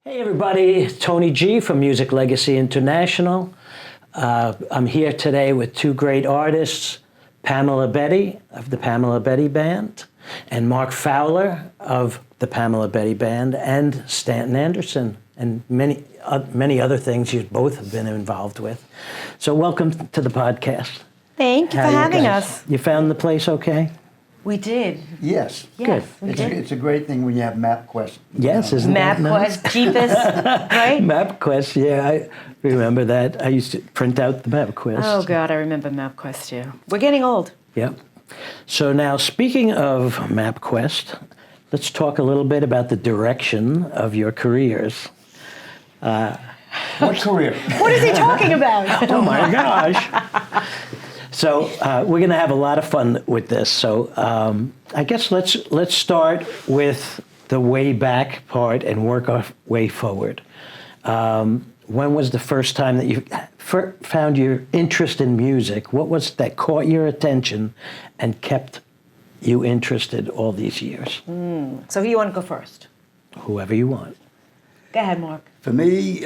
Hey everybody, Tony G from Music Legacy International. I'm here today with two great artists, Pamela Betti of the Pamela Betti Band, and Mark Fowler of the Pamela Betti Band, and Stanton Anderson, and many other things you both have been involved with. So welcome to the podcast. Thank you for having us. You found the place okay? We did. Yes. Yes, Good. we did. It's a great thing when you have MapQuest. Yes, isn't that nice? MapQuest, Jeepus, right? MapQuest, yeah, I remember that. I used to print out the MapQuest. Oh, God, I remember MapQuest, too. We're getting old. Yep. So now, speaking of MapQuest, let's talk a little bit about the direction of your careers. What career? What is he talking about? Oh my gosh! So we're going to have a lot of fun with this. So I guess let's start with the way back part and work our way forward. When was the first time that you found your interest in music? What was it that caught your attention and kept you interested all these years? So who you want to go first? Whoever you want. Go ahead, Mark. For me,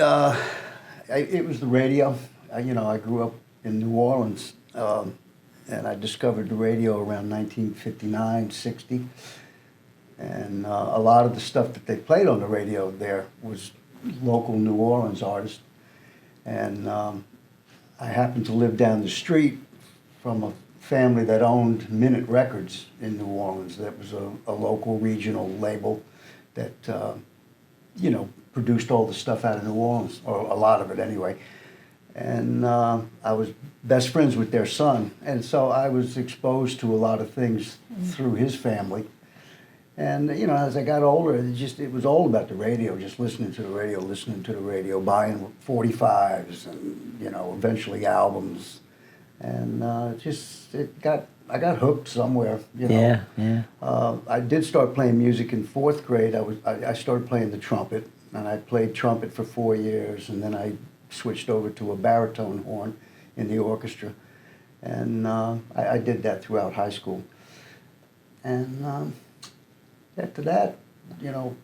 it was the radio. I grew up in New Orleans, and I discovered the radio around 1959, 60. And a lot of the stuff that they played on the radio there was local New Orleans artists. And I happened to live down the street from a family that owned Minute Records in New Orleans. That was a local regional label that, produced all the stuff out of New Orleans, or a lot of it anyway. And I was best friends with their son. And so I was exposed to a lot of things through his family. And, as I got older, it was all about the radio, just listening to the radio, buying 45s and, eventually albums. And I got hooked somewhere, Yeah. I did start playing music in fourth grade. I started playing the trumpet, and I played trumpet for 4 years, and then I switched over to a baritone horn in the orchestra. And I did that throughout high school. And after that,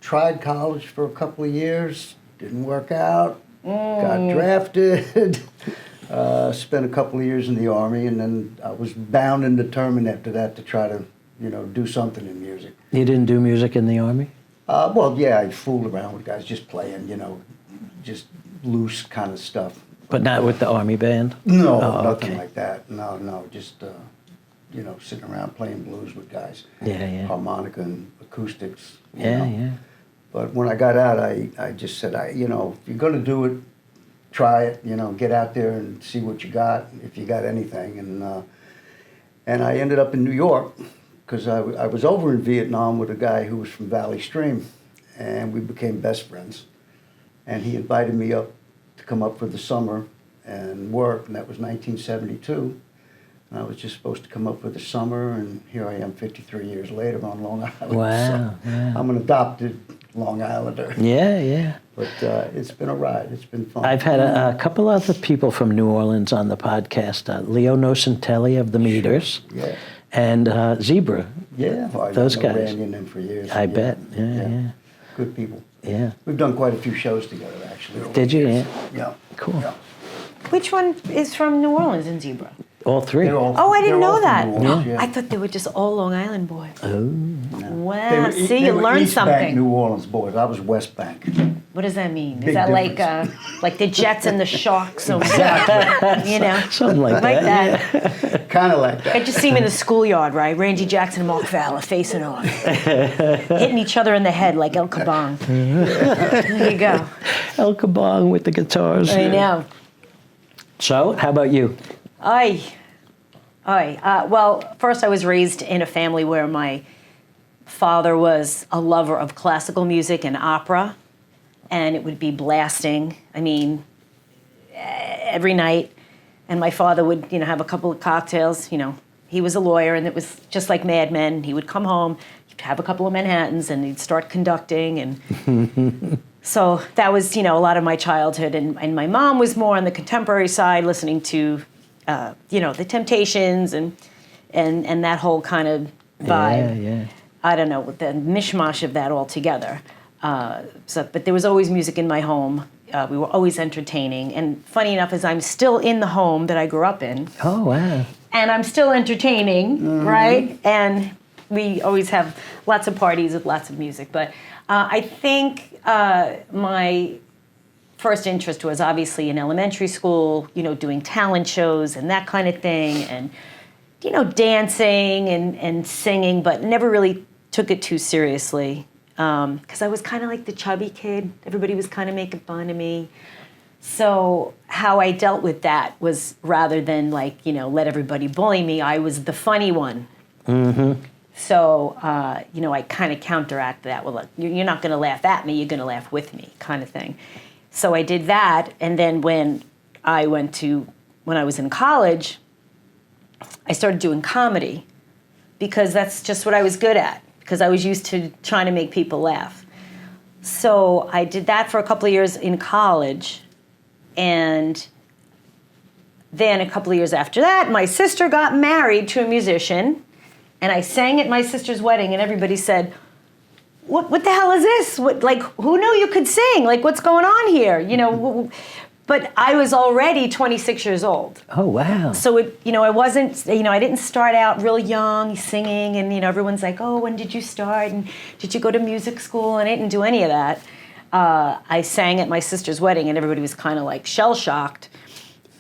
tried college for a couple of years, didn't work out, got drafted, spent a couple of years in the Army, and then I was bound and determined after that to try to, do something in music. You didn't do music in the Army? Well, yeah, I fooled around with guys, just playing, just loose kind of stuff. But not with the Army band? No, Oh, nothing okay. like that. No, just, sitting around playing blues with guys. Yeah. Harmonica and acoustics. Yeah. But when I got out, I just said, if you're going to do it, try it, get out there and see what you got, if you got anything. And I ended up in New York because I was over in Vietnam with a guy who was from Valley Stream, and we became best friends. And he invited me up to come up for the summer and work, and that was 1972. And I was just supposed to come up for the summer, and here I am 53 years later on Long Island. Wow. So I'm an adopted Long Islander. Yeah. But it's been a ride. It's been fun. I've had a couple other people from New Orleans on the podcast. Leo Nocentelli of the Meters. Yeah. And Zebra. Yeah. Well, Those guys. Randy and them for years. I bet. Yeah. Good people. Yeah. We've done quite a few shows together, actually. over Did the you? years. Yeah. Yeah. Cool. Yeah. Which one is from New Orleans in Zebra? All three. They're all- Oh, I didn't they're all know from that. New Orleans, yeah. I thought they were just all Long Island boys. Oh. Wow, They were see, you learned East Bank, something. New Orleans boys. I was West Bank. What does that mean? Is Big that difference. like the Jets and the Sharks? Or Exactly. Something like that. that. Kind of like I that. just see them in the schoolyard, right? Randy Jackson and Mark Fowler facing off, hitting each other in the head like El Kabong. There you go. El Kabong with the guitars. I know. So, how about you? Well, first I was raised in a family where my father was a lover of classical music and opera, and it would be blasting, every night. And my father would, have a couple of cocktails, He was a lawyer, and it was just like Mad Men. He would come home, he'd have a couple of Manhattans, and he'd start conducting, and so that was, a lot of my childhood. And my mom was more on the contemporary side, listening to, the Temptations and that whole kind of vibe. Yeah. I don't know, the mishmash of that all together. But there was always music in my home. We were always entertaining. And funny enough, is I'm still in the home that I grew up in. Oh, wow. And I'm still entertaining, right? And we always have lots of parties with lots of music. But I think my first interest was obviously in elementary school, doing talent shows and that kind of thing, and, dancing and singing, but never really took it too seriously. Because I was kind of like the chubby kid. Everybody was kind of making fun of me. So how I dealt with that was, rather than let everybody bully me, I was the funny one. Mm-hmm. So, I kind of counteract that. Well, look, you're not going to laugh at me, you're going to laugh with me, kind of thing. So I did that, and then when I was in college, I started doing comedy, because that's just what I was good at, because I was used to trying to make people laugh. So I did that for a couple of years in college, and then a couple of years after that, my sister got married to a musician, and I sang at my sister's wedding, and everybody said, what the hell is this? Who knew you could sing? What's going on here? But I was already 26 years old. Oh, wow. So I wasn't, I didn't start out real young singing, and, everyone's like, oh, when did you start? And did you go to music school? And I didn't do any of that. I sang at my sister's wedding, and everybody was kind of shell-shocked.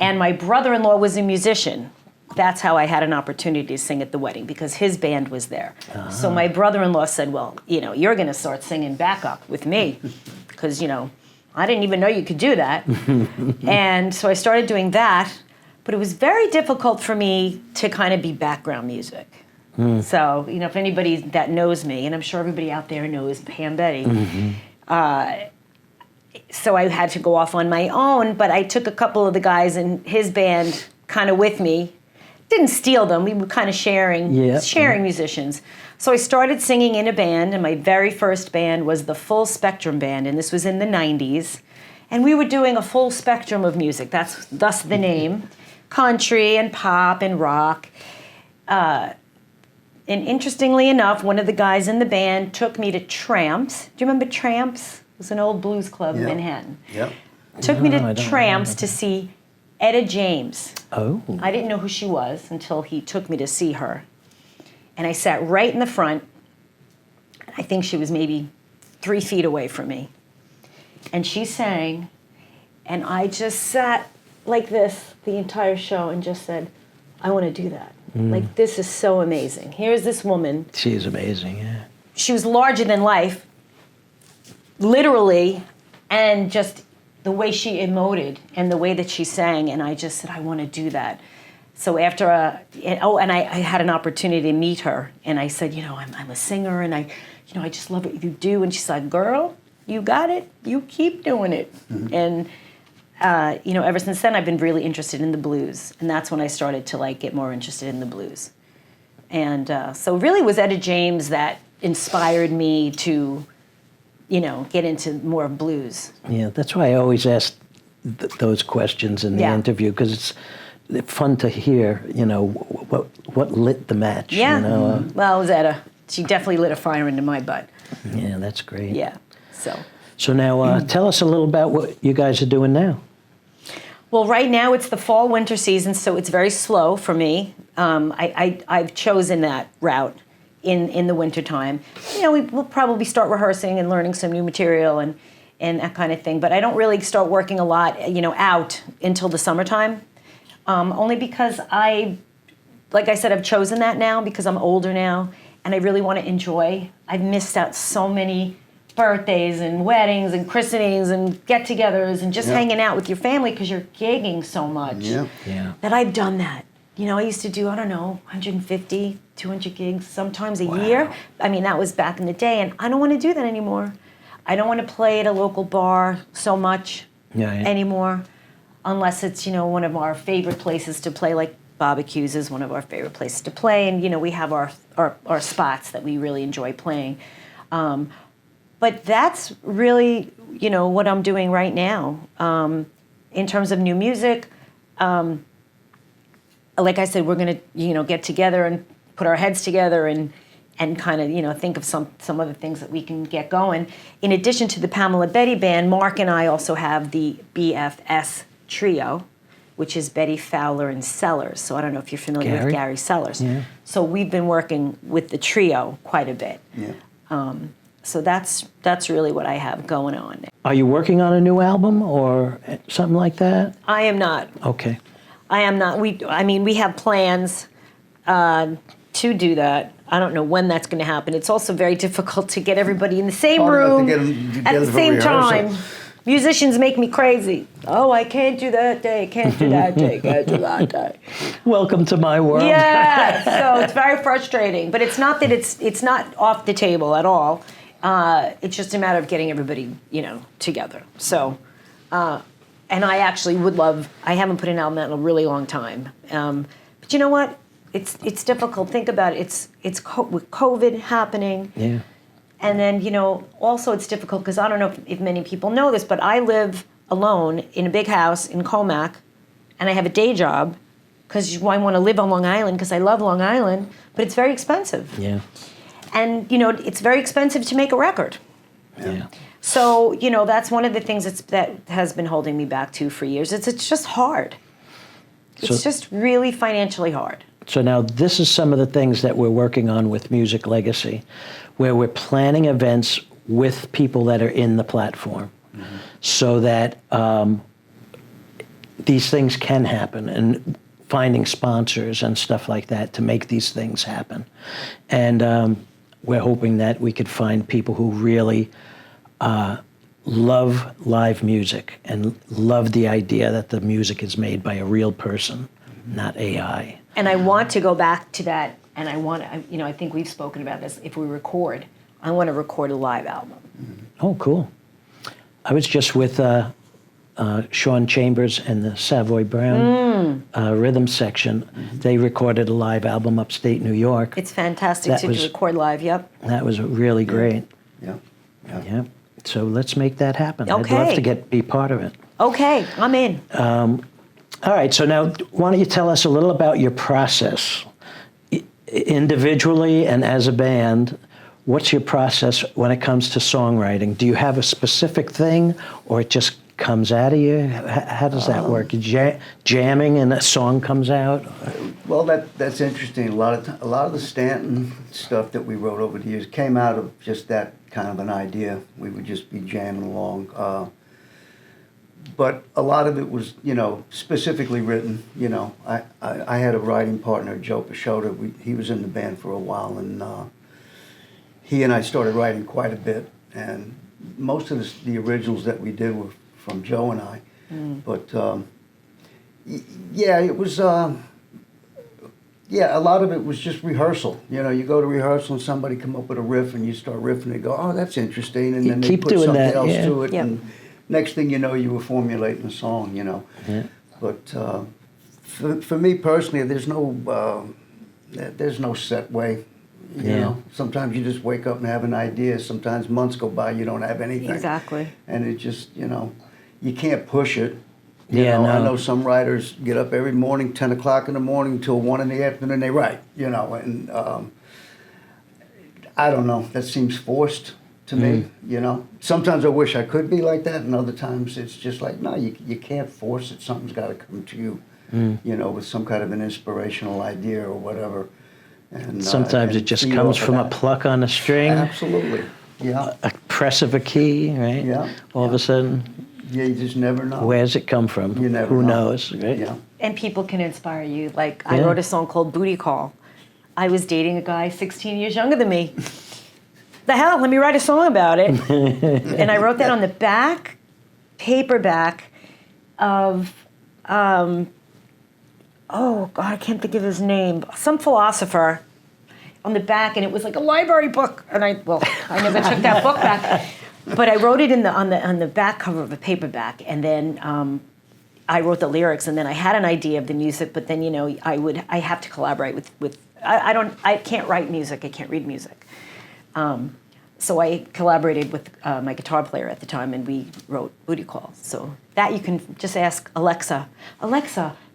And my brother-in-law was a musician. That's how I had an opportunity to sing at the wedding, because his band was there. Uh-huh. So my brother-in-law said, well, you're going to start singing backup with me, because, I didn't even know you could do that. And so I started doing that, but it was very difficult for me to kind of be background music. Mm. So, if anybody that knows me, and I'm sure everybody out there knows Pam Betti, so I had to go off on my own, but I took a couple of the guys in his band kind of with me. Didn't steal them, we were kind of sharing musicians. So I started singing in a band, and my very first band was the Full Spectrum Band, and this was in the 90s. And we were doing a full spectrum of music, that's thus the name, country and pop and rock. And interestingly enough, one of the guys in the band took me to Tramps. Do you remember Tramps? It was an old blues club in Manhattan. Yep. Took me to Tramps to see Etta James. Oh. I didn't know who she was until he took me to see her. And I sat right in the front. I think she was maybe 3 feet away from me. And she sang, and I just sat like this the entire show and just said, I want to do that. This is so amazing. Here's this woman. She's amazing, yeah. She was larger than life, literally, and just the way she emoted and the way that she sang, and I just said, I want to do that. So after and I had an opportunity to meet her, and I said, I'm a singer, and I just love what you do. And she's like, girl, you got it. You keep doing it. Mm-hmm. And ever since then, I've been really interested in the blues, and that's when I started to get more interested in the blues. And so really it was Etta James that inspired me to, get into more blues. Yeah, that's why I always ask those questions in the interview, because it's fun to hear, what lit the match. Yeah. Well, it was Etta. She definitely lit a fire into my butt. Yeah, that's great. Yeah. So now tell us a little about what you guys are doing now. Well, right now it's the fall-winter season, so it's very slow for me. I've chosen that route in the wintertime. We'll probably start rehearsing and learning some new material and that kind of thing, but I don't really start working a lot, out until the summertime. Only because like I said, I've chosen that now because I'm older now, and I really want to enjoy. I've missed out so many birthdays and weddings and christenings and get-togethers and just hanging out with your family because you're gigging so much that I've done that. I used to do, 150, 200 gigs sometimes a year. I mean, that was back in the day, and I don't want to do that anymore. I don't want to play at a local bar so much anymore, unless it's, one of our favorite places to play, like barbecues is one of our favorite places to play, and, we have our spots that we really enjoy playing. But that's really, what I'm doing right now. In terms of new music, like I said, we're going to, get together and put our heads together and and kind of, think of some other things that we can get going. In addition to the Pamela Betti Band, Mark and I also have the BFS Trio, which is Betti, Fowler, and Sellers. So I don't know if you're familiar with Gary Sellers. Yeah. So we've been working with the trio quite a bit. Yeah. So that's really what I have going on. Are you working on a new album or something like that? I am not. Okay. I am not. We have plans to do that. I don't know when that's going to happen. It's also very difficult to get everybody in the same Hard enough to room get 'em at the together for same rehearsal. time. Musicians make me crazy. Oh, I can't do that day. Can't do that day. Can't do that day. Welcome to my world. Yeah. So it's very frustrating. But it's not that it's not off the table at all. It's just a matter of getting everybody, together. So, and I actually would love. I haven't put an album out in a really long time. But you know what? It's difficult. Think about it. It's with COVID happening. Yeah. And then, also it's difficult because I don't know if many people know this, but I live alone in a big house in Comac, and I have a day job because I want to live on Long Island because I love Long Island, but it's very expensive. Yeah. And, it's very expensive to make a record. Yeah. So, that's one of the things that has been holding me back, too, for years. It's just hard. It's just really financially hard. So now this is some of the things that we're working on with Music Legacy, where we're planning events with people that are in the platform, so that these things can happen, and finding sponsors and stuff like that to make these things happen. And we're hoping that we could find people who really love live music and love the idea that the music is made by a real person, not AI. And I want to go back to that, and I think we've spoken about this. If we record, I want to record a live album. Oh, cool. I was just with Sean Chambers and the Savoy Brown rhythm section. They recorded a live album upstate New York. It's fantastic to record live, yep. That was really great. Yeah. Yeah. So let's make that happen. Okay. I'd love to be part of it. Okay, I'm in. All right, so now why don't you tell us a little about your process? Individually and as a band, what's your process when it comes to songwriting? Do you have a specific thing, or it just comes out of you? How does that work? Jamming and a song comes out? Well, that's interesting. A lot of the Stanton stuff that we wrote over the years came out of just that kind of an idea. We would just be jamming along. But a lot of it was, specifically written. I had a writing partner, Joe Pashota. He was in the band for a while, and he and I started writing quite a bit. And most of the originals that we did were from Joe and I. But yeah, it was. A lot of it was just rehearsal. You go to rehearsal and somebody come up with a riff, and you start riffing and go, "Oh, that's interesting," and then they keep put doing something that, else yeah. to it. Yep. And next thing you know, you were formulating a song, Yeah. But for me personally, there's no set way. You know, sometimes you just wake up and have an idea. Sometimes months go by, you don't have anything. Exactly. And it just, you can't push it. Yeah, I no. know some writers get up every morning, 10 o'clock in the morning till 1 in the afternoon, they write, and I don't know, that seems forced to me, Sometimes I wish I could be like that, and other times it's just like, no, you can't force it. Something's got to come to you, with some kind of an inspirational idea or whatever. And Sometimes it just comes from a pluck on a string, Absolutely, yeah. a press of a key, right? Yeah. All of a sudden, Yeah, you just never know. where's it come from? You never Who know. knows, right? Yeah. And people can inspire you. Like, I Yeah. wrote a song called Booty Call. I was dating a guy 16 years younger than me. The hell, let me write a song about it. And I wrote that on the paperback of, oh God, I can't think of his name. Some philosopher on the back, and it was like a library book. And I never took that book back. But I wrote it on the back cover of a paperback, and then I wrote the lyrics, and then I had an idea of the music. But then I have to collaborate with I can't write music. I can't read music. So I collaborated with my guitar player at the time, and we wrote Booty Call. So that you can just ask Alexa,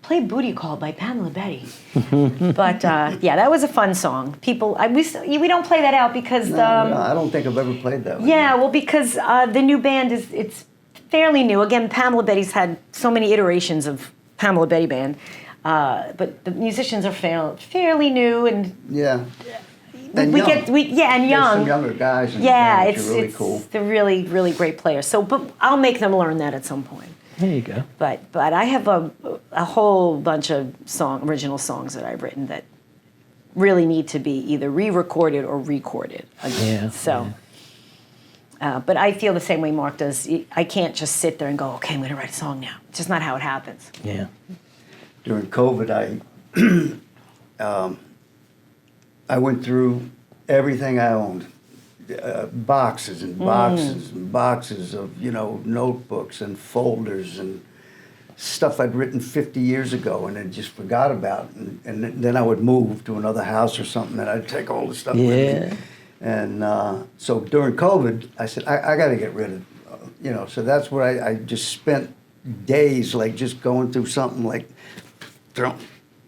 play Booty Call by Pamela Betti. But yeah, that was a fun song. We don't play that out because No, I don't think I've ever played that one. yeah, well, because the new band it's fairly new. Again, Pamela Betty's had so many iterations of Pamela Betti Band, but the musicians are fairly new, and Yeah. and young. And There's young. some younger guys in Yeah, the band, which are really cool. they're really really great players. So, but I'll make them learn that at some point. There you go. But I have a whole bunch of original songs that I've written that really need to be either re-recorded or recorded again. Yeah, So, but I feel the same way Mark does. I can't just sit there and go, okay, I'm going to write a song now. It's just not how it happens. Yeah. During COVID, I went through everything I owned. Boxes and boxes and boxes of, notebooks and folders and stuff I'd written 50 years ago and then just forgot about. And then I would move to another house or something and I'd take all the stuff with me. And so during COVID, I said, I got to get rid of, so that's where I just spent days like just going through something like,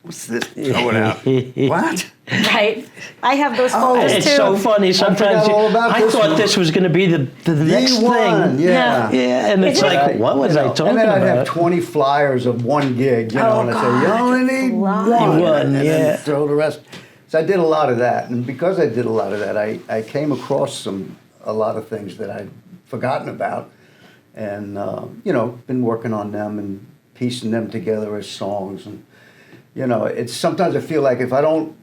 what's this? Throw it out. What? Right. I have those folders It's too. so funny. Sometimes all about I this thought one. this was going to be the next one, thing. yeah. Yeah, and it's Isn't like, it- what was I talking And then I'd have about? 20 flyers of one gig, Oh, and I say, God, you only need flyers. one. And yeah. then throw the rest. So I did a lot of that. And because I did a lot of that, I came across a lot of things that I'd forgotten about. And, been working on them and piecing them together as songs. And, it's sometimes I feel like if I don't,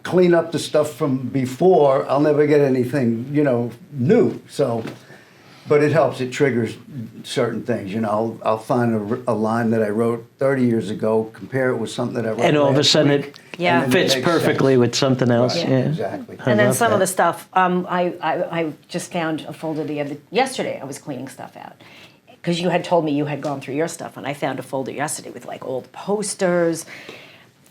clean up the stuff from before, I'll never get anything, new. So, but it helps. It triggers certain things. I'll find a line that I wrote 30 years ago, compare it with something that I wrote And all of a last sudden week, it Yeah. and then it fits makes perfectly sense. with something else. Right, Yeah. exactly. And then love some of that. the stuff, I just found a folder yesterday. I was cleaning stuff out because you had told me you had gone through your stuff, and I found a folder yesterday with like old posters,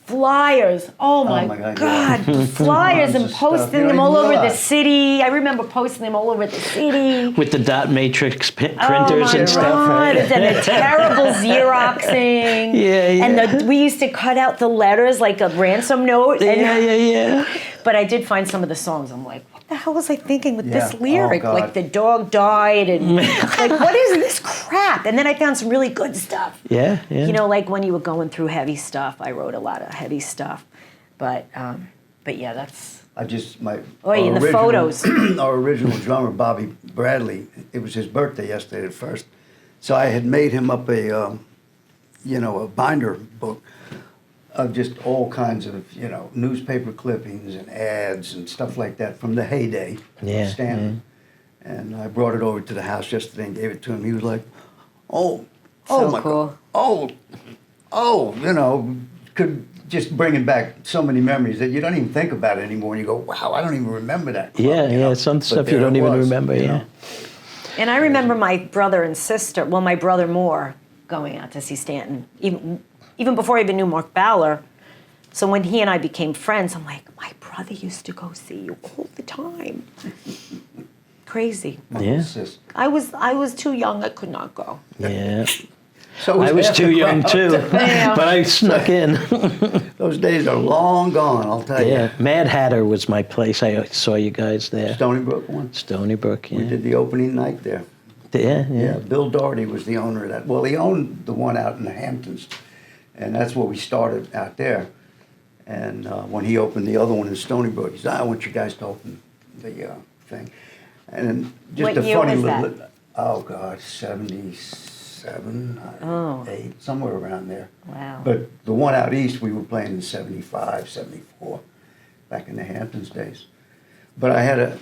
flyers. Oh my my God, God, flyers Tons and of stuff. You posting don't them all even over the realize. city. I remember posting them all over the city. With the dot matrix printers Oh my and stuff. God! Right? And the terrible Xeroxing. Yeah. And we used to cut out the letters like a ransom note. And, Yeah. But I did find some of the songs. I'm like, what the hell was I thinking with this Yeah. lyric? Oh, God. Like the dog died, and like what is this crap? And then I found some really good stuff. Yeah. Like when you were going through heavy stuff, I wrote a lot of heavy stuff. But yeah, that's. I just my And the original- photos. Our original drummer Bobby Bradley. It was his birthday yesterday at first, so I had made him up a binder book of just all kinds of newspaper clippings and ads and stuff like that from the heyday of Yeah, Stanton. And I brought it over to the house yesterday and gave it to him. He was like, "Oh my cool. God. Oh, could." Just bringing back so many memories that you don't even think about it anymore. And you go, wow, I don't even remember that. club," Yeah. Some But stuff you there don't it even was, remember. you Yeah. know. And I remember my brother and sister, my brother more, going out to see Stanton, even before I even knew Mark Fowler. So when he and I became friends, I'm like, my brother used to go see you all the time. Crazy. My Yeah. little sis. I was too young, I could not go. Yeah. So I was half too the young crowd. too, Yeah. but I snuck in. Those days are long gone, I'll tell Yeah, you. Mad Hatter was my place. I saw you guys there. Stony Brook one. Stony Brook. We Yeah. did the opening night there. Yeah. Bill Doherty was the owner of that. Well, he owned the one out in the Hamptons, and that's where we started out there. And when he opened the other one in Stony Brook, he said, I want you guys to open the thing. And then just What a year funny was little, that? oh God, 77, Oh. 8, somewhere around there. Wow. But the one out east, we were playing in 75, 74, back in the Hamptons days. But I had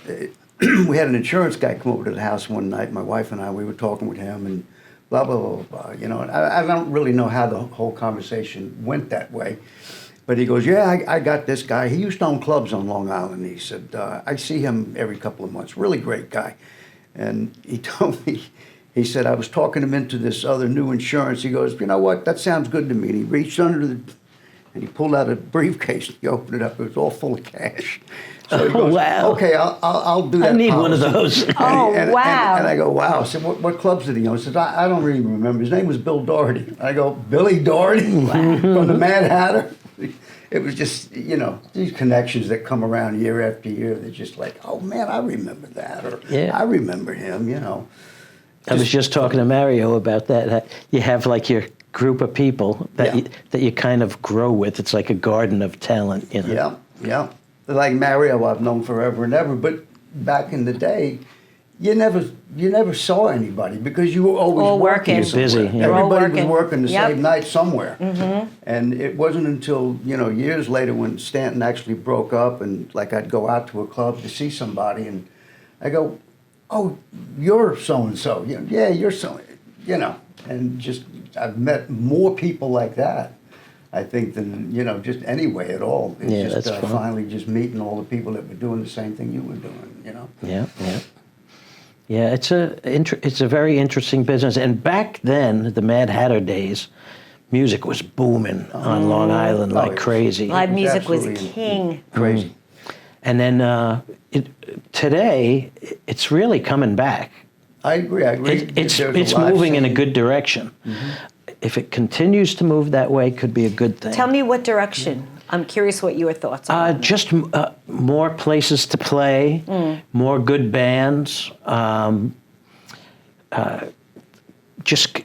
we had an insurance guy come over to the house one night, my wife and I, we were talking with him and blah, blah, blah, blah, and I don't really know how the whole conversation went that way. But he goes, yeah, I got this guy. He used to own clubs on Long Island. He said, I see him every couple of months. Really great guy. And he told me, he said, I was talking him into this other new insurance. He goes, you know what, that sounds good to me. And he reached under And he pulled out a briefcase, and he opened it up, it was all full of cash. So he Oh, goes, wow. okay, I'll do that. I need one of policy." those. Oh, And wow. And I go, wow. I said, what clubs did he own? He says, I don't really remember. His name was Bill Doherty. I go, Billy Doherty? From the Mad Hatter? It was just, these connections that come around year after year. They're just like, oh, man, I remember that. Or Yeah. I remember him, I was just talking to Mario about that. You have like your group of people that Yeah. that you kind of grow with. It's like a garden of talent, Yeah, yeah. Like Mario, I've known forever and ever. But back in the day, you never saw anybody because you were always All working. You're somewhere. busy, yeah. You're all Everybody was working. working the Yep. same night somewhere. And it wasn't until years later when Stanton actually broke up, and like I'd go out to a club to see somebody, and I go, "Oh, you're so and so." Yeah, you're so. And just I've met more people like that, I think, than just anyway at all. It's Yeah, just that's fun. finally just meeting all the people that were doing the same thing you were doing. Yeah, yeah. Yeah, it's a very interesting business. And back then, the Mad Hatter days, music was booming on Long Island like it was- crazy. Live music was absolutely king. Crazy. And then today, it's really coming back. I agree. It's There's a it's live moving in a scene. good direction. If it continues to move that way, it could be a good thing. Tell me what direction. I'm curious what your thoughts are. on that. Just more places to play, more good bands, just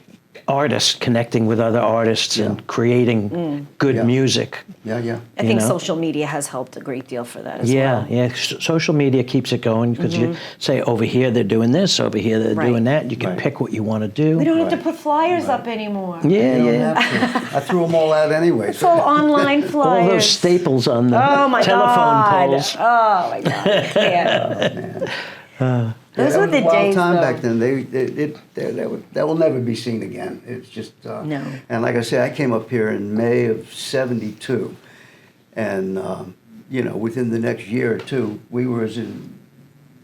artists connecting with other artists and creating good Yeah. music. Yeah, yeah. I think know? social media has helped a great deal for that as Yeah, well. yeah. Social media keeps it going because you say over here they're doing this, over here they're Right. doing that. You can Right. pick what you want to do. We don't have to Right. put flyers up anymore. Yeah, You don't yeah. have to. I threw them all out anyway. It's all online flyers. All those staples on the Oh my telephone God. poles. Oh my God. I can't. Man. Those that were was the a wild days, time though. back then. That will never be seen again. It's just No. And like I said, I came up here in May of '72, and within the next year or two, we were as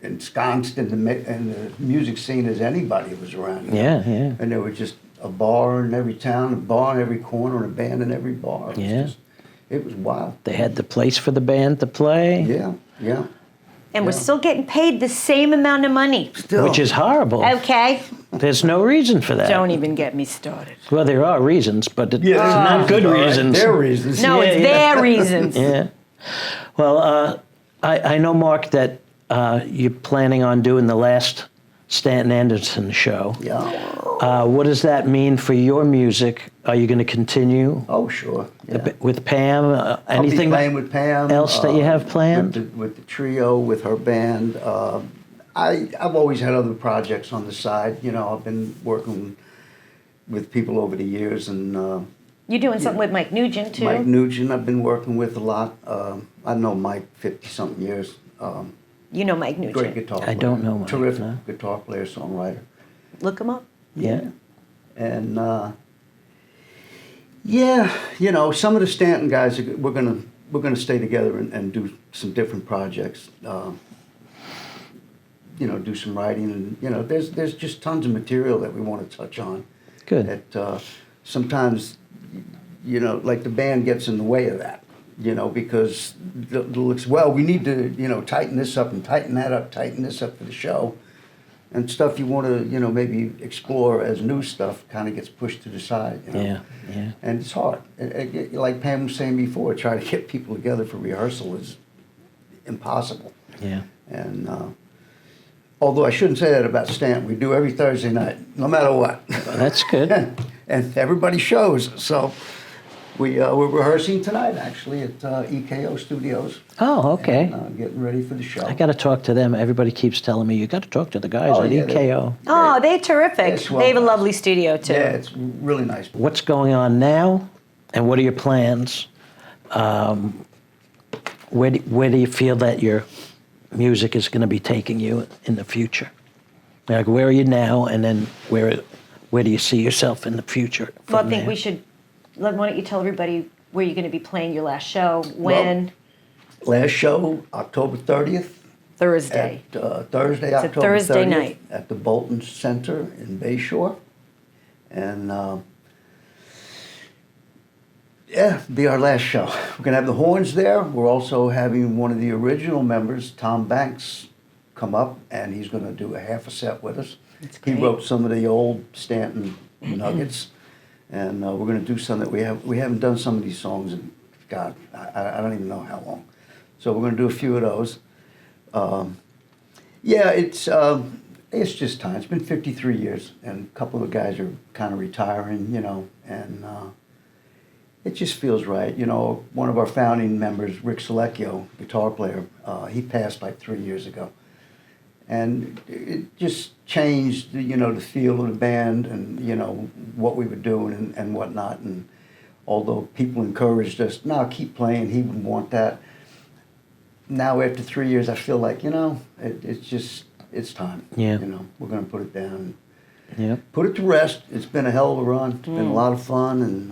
ensconced in the music scene as anybody was around. Yeah, yeah. And there was just a bar in every town, a bar in every corner, and a band in every bar. It was wild. They had the place for the band to play, Yeah, yeah. And we're Yeah. still getting paid the same amount of money. Still. which is horrible. Okay. There's no reason for that. Don't even get me started. Well, there are reasons, but it's there's not good all right. reasons. There are reasons. No, Yeah, it's yeah. their reasons. Yeah. Well, I know, Mark, that you're planning on doing the last Stanton Anderson show. Yeah. What does that mean for your music? Are you going to continue Oh, sure. Yeah. with Pam? I'll be Anything playing with Pam. else that you have planned? With the trio, with her band. I've always had other projects on the side. I've been working with people over the years, and You're doing something with Mike Nugent, too. Mike Nugent I've been working with a lot. I know Mike 50-something years. You know Mike Nugent. Great guitar player. I don't know Mike, Terrific no. guitar player, songwriter. Look him up. Yeah. And some of the Stanton guys we're gonna stay together and do some different projects. Do some writing, and there's just tons of material that we want to touch on. Good. That sometimes like the band gets in the way of that. Because we need to tighten this up and tighten that up, tighten this up for the show. And stuff you want to, maybe explore as new stuff kind of gets pushed to the side. Yeah, yeah. And it's hard. Like Pam was saying before, trying to get people together for rehearsal is impossible. Yeah. And although I shouldn't say that about Stanton, we do every Thursday night, no matter what. That's good. And everybody shows. So we're rehearsing tonight, actually, at EKO Studios. Oh, okay. And, getting ready for the show. I got to talk to them. Everybody keeps telling me you got to talk to the guys Oh, at yeah, EKO. Oh, they're terrific. They're swell They have a guys. lovely studio, too. Yeah, it's really nice. What's going on now, and what are your plans? Where do you feel that your music is going to be taking you in the future? Like, where are you now, and then where do you see yourself in the future? Well, I from think there? we should, why don't you tell everybody where you're going to be playing your last show, when, Last show, October 30th. Thursday. At Thursday, It's a October Thursday 30th, night. at the Bolton Center in Bayshore. And Yeah, be our last show. We're gonna have the horns there. We're also having one of the original members, Tom Banks, come up, and he's gonna do a half a set with us. He great. wrote some of the old Stanton nuggets, and we're gonna do some that we haven't done some of these songs in, God, I don't even know how long. So we're gonna do a few of those. Yeah, it's just time. It's been 53 years, and a couple of the guys are kind of retiring, you know, and it just feels right. You know, one of our founding members, Rick Selecchio, guitar player, he passed like 3 years ago. And it just changed, you know, the feel of the band and, you know, what we were doing and whatnot. And although people encouraged us, no, keep playing, he would want that. Now, after 3 years, I feel like, you know, it's time. Yeah. You know, we're going to put it down. Yeah. Put it to rest. It's been a hell of a run. It's been a lot of fun, and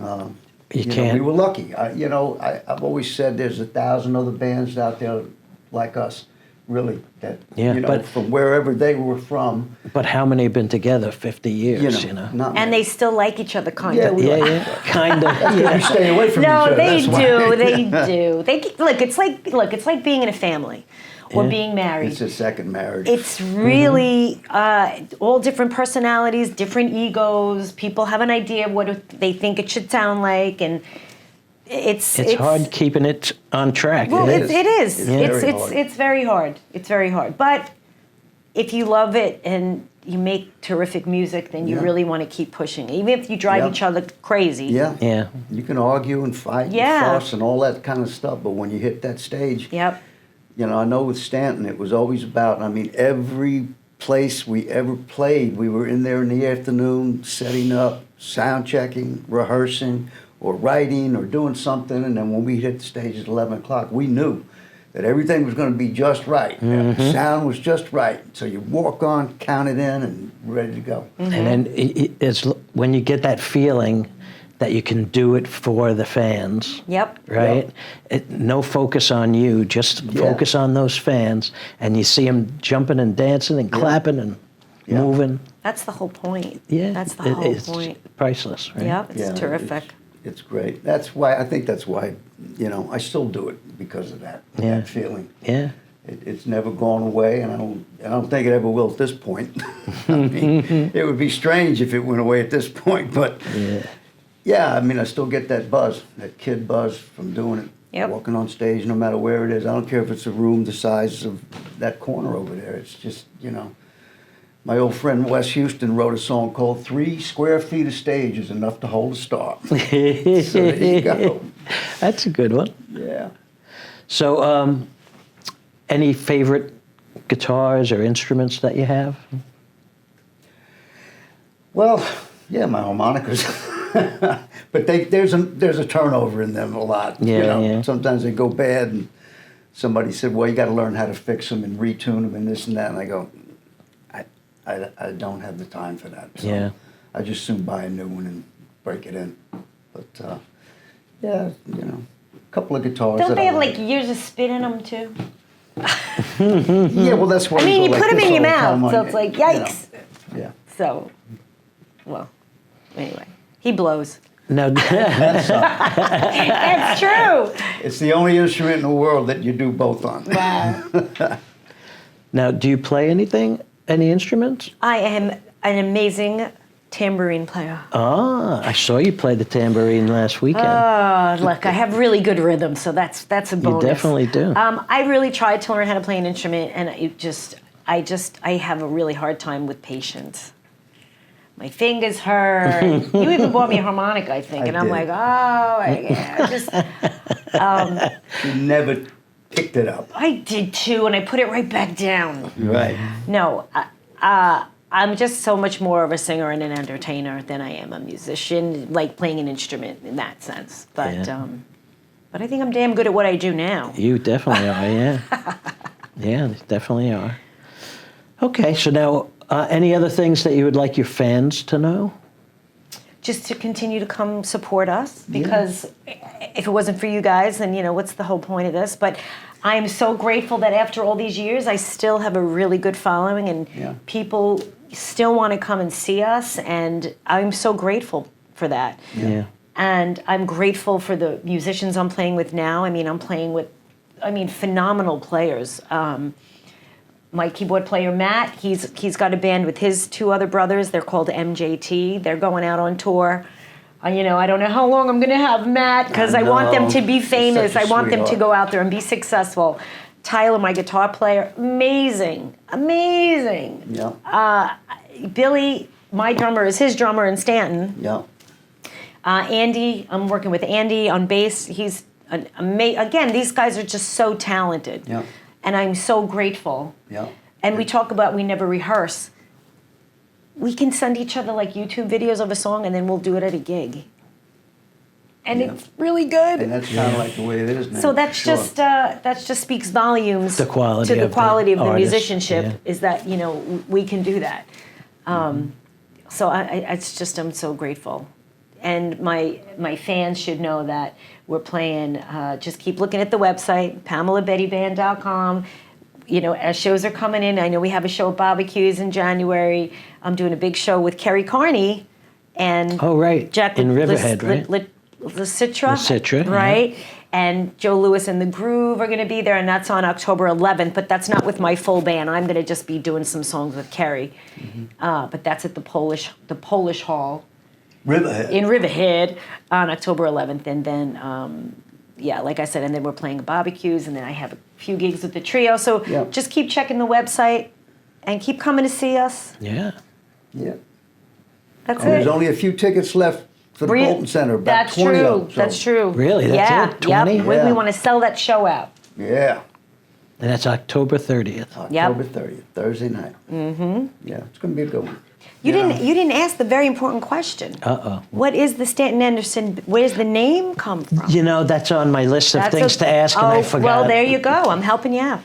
You know, can't- we were lucky. I've always said there's 1,000 other bands out there like us, really, that Yeah, you know, but- from wherever they were from, But how many have been together 50 years, you know? not And many. they still like each other, kind Yeah, of. we Yeah, like yeah, kind of. We Yeah. stay away from each No, other. they that's why. do. They do. It's like being in a family or Yeah. being married. It's a second marriage. It's really all different personalities, different egos. People have an idea of what they think it should sound like, and it's Hard keeping it on track. Well, It it is. It's very It's hard. it's very hard. It's very hard. But if you love it and you make terrific music, then you Yeah. really want to keep pushing, even if you drive Yeah. each other crazy. Yeah. Yeah. You can argue and fight Yeah. and fuss and all that kind of stuff, but when you hit that stage, Yep. you know, I know with Stanton, it was always about, I mean, every place we ever played, we were in there in the afternoon, setting up, sound checking, rehearsing, or writing, or doing something, and then when we hit the stage at 11 o'clock, we knew that everything was going to be just right. The sound was just right. So you walk on, count it in, and ready to go. And then it's when you get that feeling that you can do it for the fans, Yep. right? No focus on you, just Yeah. focus on those fans, and you see them jumping and dancing and clapping and Yeah. moving. That's the whole point. Yeah, That's the whole it's point. priceless, right? Yep. It's Yeah, terrific. It's great. That's why, I think that's why, you know, I still do it because of that, Yeah. that feeling. Yeah. It's never gone away, and I don't think it ever will at this point. I mean, it would be strange if it went away at this point, but yeah, I mean, I still get that buzz, that kid buzz from doing it. Yep. Walking on stage, no matter where it is. I don't care if it's a room the size of that corner over there. It's just, you know. My old friend Wes Houston wrote a song called 3 Square Feet of Stage is Enough to Hold a Star. So there you go. That's a good one. Yeah. So, any favorite guitars or instruments that you have? Well, yeah, my harmonicas. But there's a turnover in them a lot. Yeah, you know? yeah. Sometimes they go bad, and somebody said, well, you got to learn how to fix them and retune them and this and that. And I go, I don't have the time for that. So Yeah. I just soon buy a new one and break it in. But, yeah, you know, a couple of guitars. Don't that they I have like years of spit in them too? Yeah, well, that's why I we mean, go you like put them this in your all the time mouth, so on- it's like you know. yikes. Yeah. So, well, anyway, he blows. No. That's true. It's the only instrument in the world that you do both on. Wow. Now, do you play anything? Any instruments? I am an amazing tambourine player. Ah, I saw you play the tambourine last weekend. Look, I have really good rhythm, so that's a bonus. definitely do. I really tried to learn how to play an instrument, and I have a really hard time with patience. My fingers hurt. You even bought me a harmonica, I think, I and I'm did. like, I just You never picked it up. I did too, and I put it right back down. Right. No, I'm just so much more of a singer and an entertainer than I am a musician, like playing an instrument in that sense. But Yeah. but I think I'm damn good at what I do now. You definitely are, yeah. Yeah, definitely are. Okay, so now, any other things that you would like your fans to know? Just to continue to come support us, because if it wasn't for you guys, then what's the whole point of this? But I'm so grateful that after all these years, I still have a really good following, and people still want to come and see us, and I'm so grateful for that. Yeah. And I'm grateful for the musicians I'm playing with now. I mean, I'm playing with, phenomenal players. My keyboard player, Matt, he's got a band with his two other brothers. They're called MJT. They're going out on tour. I don't know how long I'm going to have Matt, because I want them to be famous. I want them to go out there and be successful. Tyler, my guitar player, amazing. Yeah. Billy, my drummer, is his drummer in Stanton. Yeah. Andy, I'm working with Andy on bass. He's again, these guys are just so talented. Yeah. And I'm so grateful. Yeah. And we talk about we never rehearse. We can send each other like YouTube videos of a song, and then we'll do it at a gig. And Yeah. it's really good. And that's kind of like the way it is now. So that's Sure. just speaks volumes The quality to the of the quality of the artist, musicianship, yeah. is that we can do that. So I'm so grateful, and my fans should know that we're playing. Just keep looking at the website, PamelaBettyBand.com. As shows are coming in, I know we have a show at Barbecues in January. I'm doing a big show with Kerry Carney and Oh, right. Jack In Riverhead, right? Citra, yeah. right? And Joe Lewis and the Groove are going to be there, and that's on October 11th. But that's not with my full band. I'm going to just be doing some songs with Kerry. But that's at the Polish Hall Riverhead. in Riverhead on October 11th, and then like I said, and then we're playing Barbecues, and then I have a few gigs with the trio. So Yeah. just keep checking the website and keep coming to see us. Yeah. Yeah. That's And it. there's only a few tickets left for the Bolton Center. About That's 20 true. of them, so- That's true. Really? That's yeah. it? 20? Yep. Yeah. We want to sell that show out. Yeah. And that's October 30th. October 30th, Thursday night. Mm-hmm. Yeah, it's going to be a good one. You didn't ask the very important question. Uh-oh. What is the Stanton Anderson? Where does the name come from? That's on my list of That's things to ask, and I forgot. Well, there you go. I'm helping you out.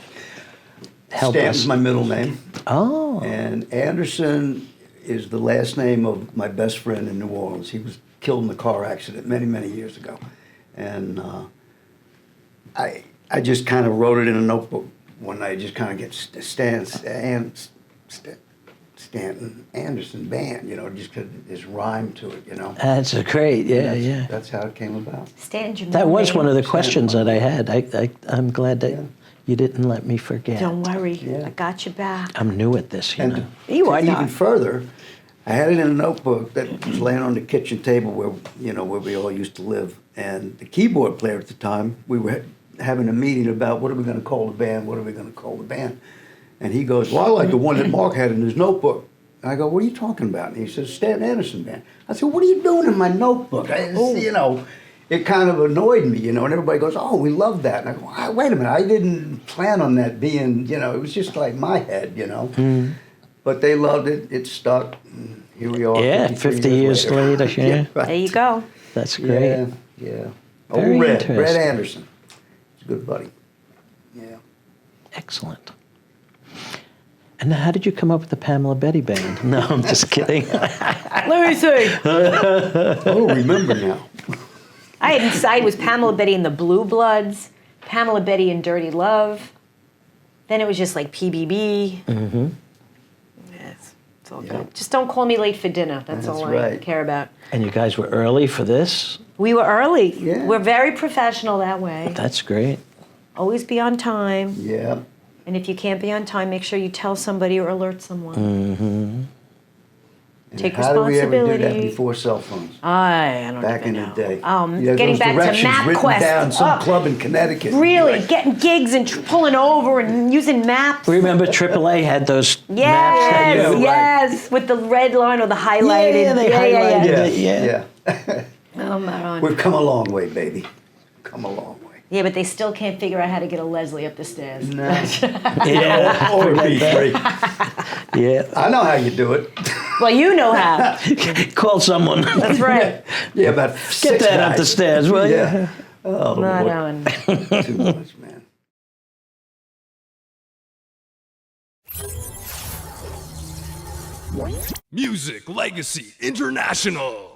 Help Stanton's us. my middle name. Oh. And Anderson is the last name of my best friend in New Orleans. He was killed in a car accident many, many years ago. And I just kind of wrote it in a notebook one night, just kind of get Stanton Anderson Band, just because there's rhyme to it, That's great. Yeah, That's- yeah. That's how it came about. Stanton's your That middle was name? one of the questions that I had. I'm glad that Yeah. you didn't let me forget. Don't worry. Yeah. I got you back. I'm new at this, And You are to not. even further, I had it in a notebook that was laying on the kitchen table where we all used to live. And the keyboard player at the time, we were having a meeting about what are we going to call the band, And he goes, well, I like the one that Mark had in his notebook. And I go, what are you talking about? And he says, Stanton Anderson Band. I said, what are you doing in my notebook? It kind of annoyed me, and everybody goes, oh, we love that. And I go, wait a minute, I didn't plan on that being, it was just like my head, But they loved it, it stuck, and here we are. Yeah, 50 years later, yeah. right. There you go. That's great. Yeah. Very Old Red interesting. Anderson. He's a good buddy. Yeah. Excellent. And now how did you come up with the Pamela Betty Band? No, I'm just kidding. Let me see. Oh, remember now. I was Pamela Betty and the Blue Bloods, Pamela Betty and Dirty Love. Then it was just like PBB. Mm-hmm. Yes, it's all Yeah. good. Just don't call me late for dinner. That's all I right. care about. And you guys were early for this? We were early. Yeah. We're very professional that way. That's great. Always be on time. Yeah. And if you can't be on time, make sure you tell somebody or alert someone. Mm-hmm. And Take how did we ever do that responsibility. before cell phones? I don't Back even in know. the day. Getting those back to directions written MapQuest. down some Oh, club in Connecticut. Really, Like, getting gigs and pulling over and using maps. Remember AAA had those maps Yes, that you... yes, with the red line or the highlighted. Yeah, they highlighted it. yeah. Oh, my We've come a long way, baby. Come a long way. Yeah, but they still can't figure out how to get a Leslie up the stairs. No. Yeah, or a B3. yeah. I know how you do it. Well, you know how. Call someone. That's right. Yeah, about Get six that up guys. the stairs, will you? Yeah. Oh, Not Lord. on. Too much, man. Music Legacy International.